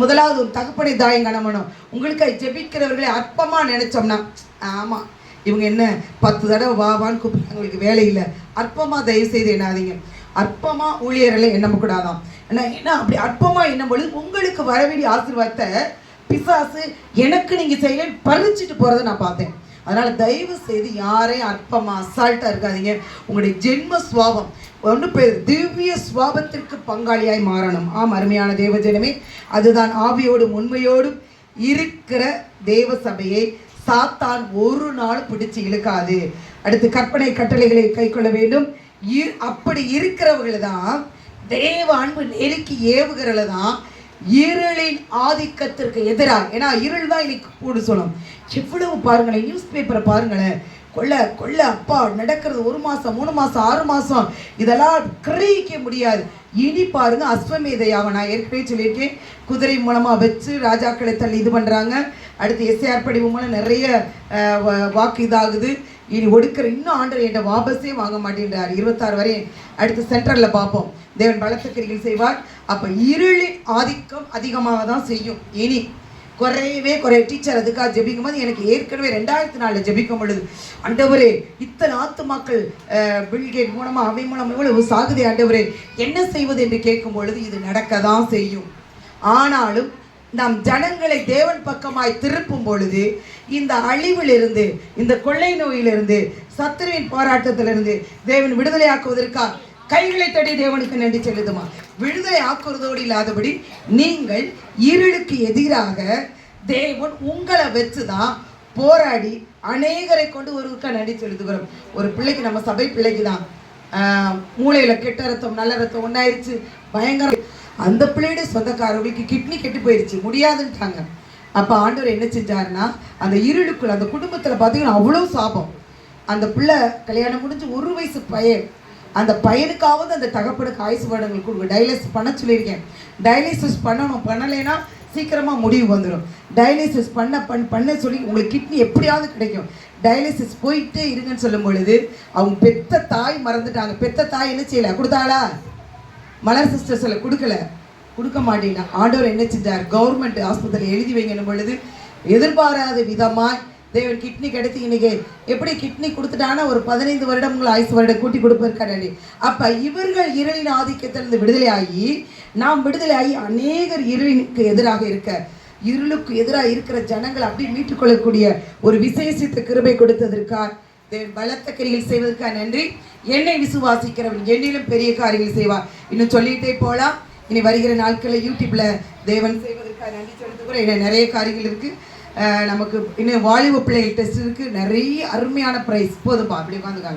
முதலாவது ஒரு தகப்பனை தாயம் காணணும். உங்களுக்கு ஜெபிக்கிறவர்களை அற்பமா நினைச்சோம்னா, ஆமா இவங்க என்ன 10 தடவை வாவான்னு கூப்பிட்டு உங்களுக்கு வேலை இல்லை, அற்பமா தயவு செய்து எண்ணாதீங்க. அற்பமா ஊழியர்களை எண்ண கூடாதான். ஏன்னா அப்படி அற்பமா எண்ணும் பொழுது உங்களுக்கு வர வேண்டிய ஆசீர்வாதத்தை பிசாசு எனக்கு நீங்க செய்யலன்னு பறிச்சுட்டு போறதை நான் பார்த்தேன். அதனால தயவு செய்து யாரையும் அற்பமா அசால்ட்டா இருக்காதீங்க. உங்களுடைய ஜென்ம சுவாபம் ஒன்று பேர் திவ்ய சுவாபத்திற்கு பங்காளியாய் மாறணும். ஆம் அருமையான தேவஜனமே, அதுதான் ஆவியோடும் உண்மையோடும் இருக்கிற தேவ சபையை சாத்தான் ஒரு நாள் பிடிச்சு இழுக்காது. அடுத்து கற்பனை கட்டளைகளை கை கொள்ள வேண்டும். அப்படி இருக்கிறவர்கள் தான் தேவ அன்பு நெருக்கி ஏவுகிறல தான் இருளின் ஆதிக்கத்திற்கு எதிராக. ஏன்னா இருள் தான் இன்னைக்கு கூடு சொல்லும். எவ்வளவு பாருங்களேன், நியூஸ் பேப்பரை பாருங்களேன், கொள்ள அப்பா நடக்கிறது 1 மாதம் 3 மாதம் 6 மாதம் இதெல்லாம் கிரகிக்க முடியாது. இனி பாருங்க அஸ்வமேத யாகம், நான் ஏற்கனவே சொல்லியிருக்கேன், குதிரை மூலமாக வச்சு ராஜாக்களை தள்ளி இது பண்ணுறாங்க. அடுத்து எஸ்ஏஆர் படிவு மூலம் நிறைய வாக்கு இதாகுது. இனி ஒடுக்கிற இன்னும் ஆண்டர் என்ற வாபஸே வாங்க மாட்டேன்றார் 26 வரையும். அடுத்து சென்ட்ரலில் பார்ப்போம், தேவன் பலத்த கிரிகள் செய்வார். அப்போ இருளின் ஆதிக்கம் அதிகமாக தான் செய்யும். இனி குறைய டீச்சர் அதுக்காக ஜெபிக்கும் போது எனக்கு ஏற்கனவே 2004 ஜெபிக்கும் பொழுது, ஆண்டவரே இத்தனை ஆத்துமாக்கள் பில்கேட் மூலமாக அவை மூலமாக இவ்வளவு சாகுதே ஆண்டவரே, என்ன செய்வது என்று கேட்கும் பொழுது இது நடக்க தான் செய்யும். ஆனாலும் நாம் ஜனங்களை தேவன் பக்கமாய் திருப்பும் பொழுது இந்த அழிவிலிருந்து, இந்த கொள்ளை நோயிலிருந்து, சத்துருவின் போராட்டத்திலிருந்து தேவன் விடுதலை ஆக்குவதற்காக கைகளை தட்டி தேவனுக்கு நன்றி செலுத்துமா. விடுதலை ஆக்குறதோடு இல்லாதபடி நீங்கள் இருளுக்கு எதிராக தேவன் உங்களை வச்சுதான் போராடி அநேகரை கொண்டு ஒருவருக்கா நன்றி செலுத்துகிறோம். ஒரு பிள்ளைக்கு, நம்ம சபை பிள்ளைக்கு தான் மூளையில கெட்ட ரத்தம் நல்ல ரத்தம் ஒன்றாயிருச்சு, பயங்கர. அந்த பிள்ளையுடைய சொந்தக்காரர்களுக்கு கிட்னி கெட்டு போயிடுச்சு, முடியாதுன்ட்டாங்க. அப்போ ஆண்டவர் என்ன செஞ்சாருன்னா, அந்த இருளுக்குள்ள அந்த குடும்பத்தில் பார்த்தீங்கன்னா அவ்வளோ சாபம். அந்த பிள்ளை கல்யாணம் முடிஞ்சு 1 வயசு பையன், அந்த பையனுக்காவது அந்த தகப்பனுக்கு ஆயுசு வருடங்கள் கொடுங்க. டயாலிசிஸ் பண்ண சொல்லியிருக்கேன். டயாலிசிஸ் பண்ணணும், பண்ணலைன்னா சீக்கிரமாக முடிவு வந்துடும். டயாலிசிஸ் பண்ண சொல்லி உங்களுக்கு கிட்னி எப்படியாவது கிடைக்கும். டயாலிசிஸ் போயிட்டே இருங்கன்னு சொல்லும் பொழுது அவங்க பெத்த தாய் மறந்துட்டாங்க. பெத்த தாய் என்ன செய்யலை, கொடுத்தாளா? மலர் சிஸ்டர் சொல்ல கொடுக்க மாட்டேன்னா ஆண்டவர் என்ன செஞ்சார், கவர்மெண்ட் ஆஸ்பத்திரியில் எழுதி வைங்கன்னும் பொழுது எதிர்பாராத விதமாக தேவன் கிட்னி கிடைத்து இன்னைக்கு எப்படி கிட்னி கொடுத்துட்டானா ஒரு 15 வருடம் உங்களை 5 வருடம் கூட்டி கொடுப்பதற்காண்டி. அப்போ இவர்கள் இருளின் ஆதிக்கத்திலிருந்து விடுதலை ஆகி, நாம் விடுதலை ஆகி அநேகர் இருளுக்கு எதிராக இருளுக்கு எதிராக இருக்கிற ஜனங்கள் அப்படி மீட்டுக்கொள்ளக்கூடிய ஒரு விசேஷித்த கிருபை கொடுத்ததற்காக தேவன் பலத்த கிரிகள் செய்வதற்காக நன்றி. என்னை விசுவாசிக்கிறவன் என்னிலும் பெரிய காரியங்கள் செய்வார். இன்னும் சொல்லிட்டே போகலாம். இனி வருகிற நாட்களில் யூடியூப்ல தேவன் செய்வதற்காக நன்றி செலுத்துகிறோம். இன்னும் நிறைய காரியங்கள் இருக்குது. நமக்கு இன்னும் வாலிப பிள்ளைகள் டெஸ்ட் இருக்குது, நிறைய அருமையான ப்ரைஸ். போதும்பா, அப்படி உட்காந்துக்காங்க.